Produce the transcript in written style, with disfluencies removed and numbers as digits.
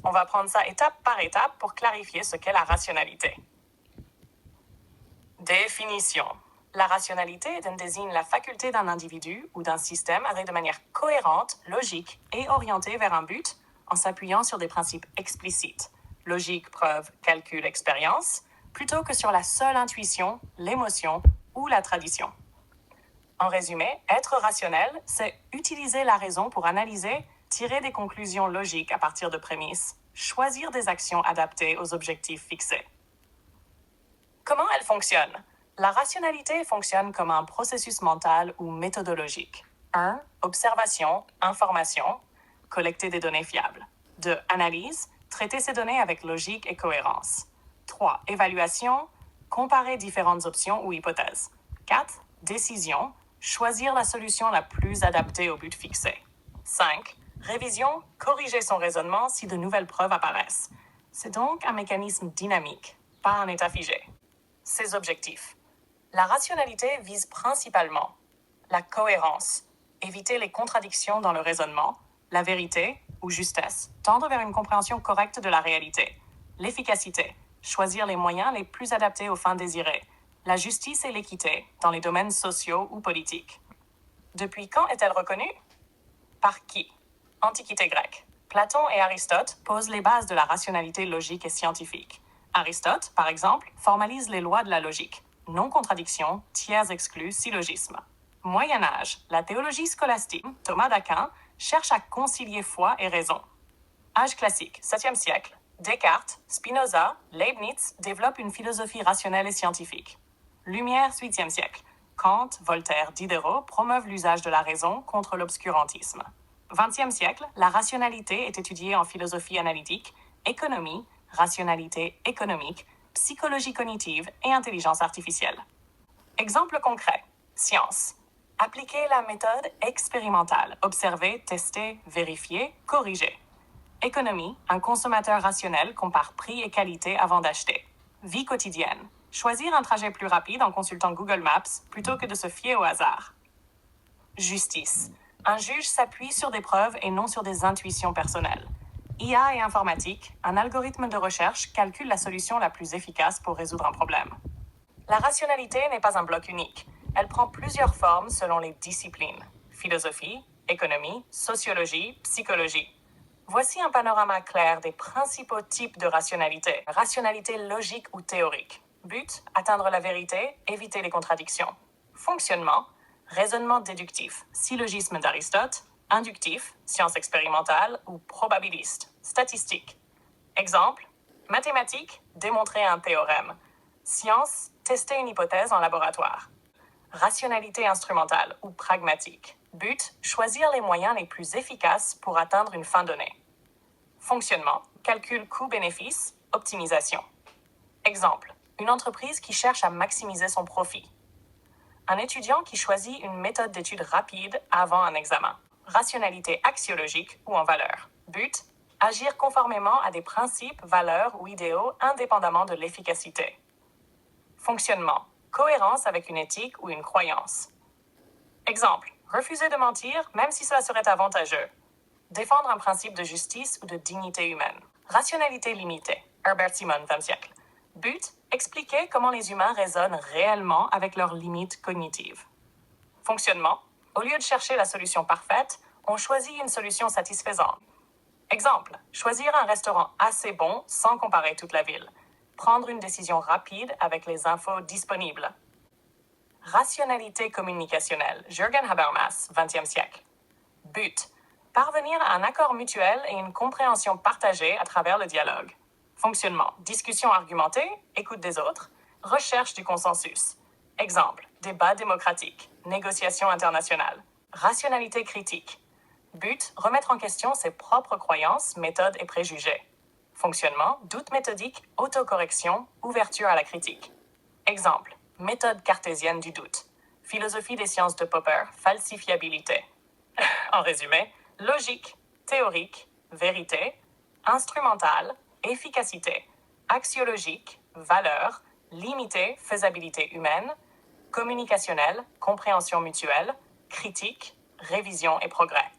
On va prendre ça étape par étape pour clarifier ce qu'est la rationalité. Définition. La rationalité désigne la faculté d'un individu ou d'un système à agir de manière cohérente, logique et orientée vers un but en s'appuyant sur des principes explicites, logique, preuve, calcul, expérience, plutôt que sur la seule intuition, l'émotion ou la tradition. En résumé, être rationnel, c'est utiliser la raison pour analyser, tirer des conclusions logiques à partir de prémices, choisir des actions adaptées aux objectifs fixés. Comment elle fonctionne? La rationalité fonctionne comme un processus mental ou méthodologique. 1. Observation, information, collecter des données fiables. 2. Analyse, traiter ces données avec logique et cohérence. 3. Évaluation, comparer différentes options ou hypothèses. 4. Décision, choisir la solution la plus adaptée au but fixé. 5. Révision, corriger son raisonnement si de nouvelles preuves apparaissent. C'est donc un mécanisme dynamique, pas un état figé. Ses objectifs. La rationalité vise principalement la cohérence, éviter les contradictions dans le raisonnement, la vérité ou justesse, tendre vers une compréhension correcte de la réalité, l'efficacité, choisir les moyens les plus adaptés aux fins désirées, la justice et l'équité dans les domaines sociaux ou politiques. Depuis quand est-elle reconnue? Par qui? Antiquité grecque. Platon et Aristote posent les bases de la rationalité logique et scientifique. Aristote, par exemple, formalise les lois de la logique. Non-contradiction, tiers exclus, syllogisme. Moyen Âge, la théologie scolastique, Thomas d'Aquin, cherche à concilier foi et raison. Âge classique, 7e siècle, Descartes, Spinoza, Leibniz développent une philosophie rationnelle et scientifique. Lumière, 8e siècle, Kant, Voltaire, Diderot promeuvent l'usage de la raison contre l'obscurantisme. 20e siècle, la rationalité est étudiée en philosophie analytique, économie, rationalité économique, psychologie cognitive et intelligence artificielle. Exemple concret. Science. Appliquer la méthode expérimentale. Observer, tester, vérifier, corriger. Économie. Un consommateur rationnel compare prix et qualité avant d'acheter. Vie quotidienne. Choisir un trajet plus rapide en consultant Google Maps plutôt que de se fier au hasard. Justice. Un juge s'appuie sur des preuves et non sur des intuitions personnelles. IA et informatique, un algorithme de recherche calcule la solution la plus efficace pour résoudre un problème. La rationalité n'est pas un bloc unique. Elle prend plusieurs formes selon les disciplines. Philosophie, économie, sociologie, psychologie. Voici un panorama clair des principaux types de rationalité. Rationalité logique ou théorique. But, atteindre la vérité, éviter les contradictions. Fonctionnement, raisonnement déductif, syllogisme d'Aristote, inductif, science expérimentale ou probabiliste, statistique. Exemple, mathématiques, démontrer un théorème. Science, tester une hypothèse en laboratoire. Rationalité instrumentale ou pragmatique. But, choisir les moyens les plus efficaces pour atteindre une fin donnée. Fonctionnement, calcul coût-bénéfice, optimisation. Exemple, une entreprise qui cherche à maximiser son profit. Un étudiant qui choisit une méthode d'étude rapide avant un examen. Rationalité axiologique ou en valeur. But, agir conformément à des principes, valeurs ou idéaux indépendamment de l'efficacité. Fonctionnement, cohérence avec une éthique ou une croyance. Exemple, refuser de mentir même si cela serait avantageux. Défendre un principe de justice ou de dignité humaine. Rationalité limitée. Herbert Simon, 20e siècle. But, expliquer comment les humains raisonnent réellement avec leurs limites cognitives. Fonctionnement, au lieu de chercher la solution parfaite, on choisit une solution satisfaisante. Exemple, choisir un restaurant assez bon sans comparer toute la ville. Prendre une décision rapide avec les infos disponibles. Rationalité communicationnelle. Jürgen Habermas, 20e siècle. But, parvenir à un accord mutuel et une compréhension partagée à travers le dialogue. Fonctionnement, discussion argumentée, écoute des autres, recherche du consensus. Exemple, débat démocratique, négociation internationale. Rationalité critique. But, remettre en question ses propres croyances, méthodes et préjugés. Fonctionnement, doute méthodique, autocorrection, ouverture à la critique. Exemple, méthode cartésienne du doute. Philosophie des sciences de Popper, falsifiabilité. En résumé, logique, théorique, vérité, instrumentale, efficacité, axiologique, valeur, limité, faisabilité humaine, communicationnelle, compréhension mutuelle, critique, révision et progrès.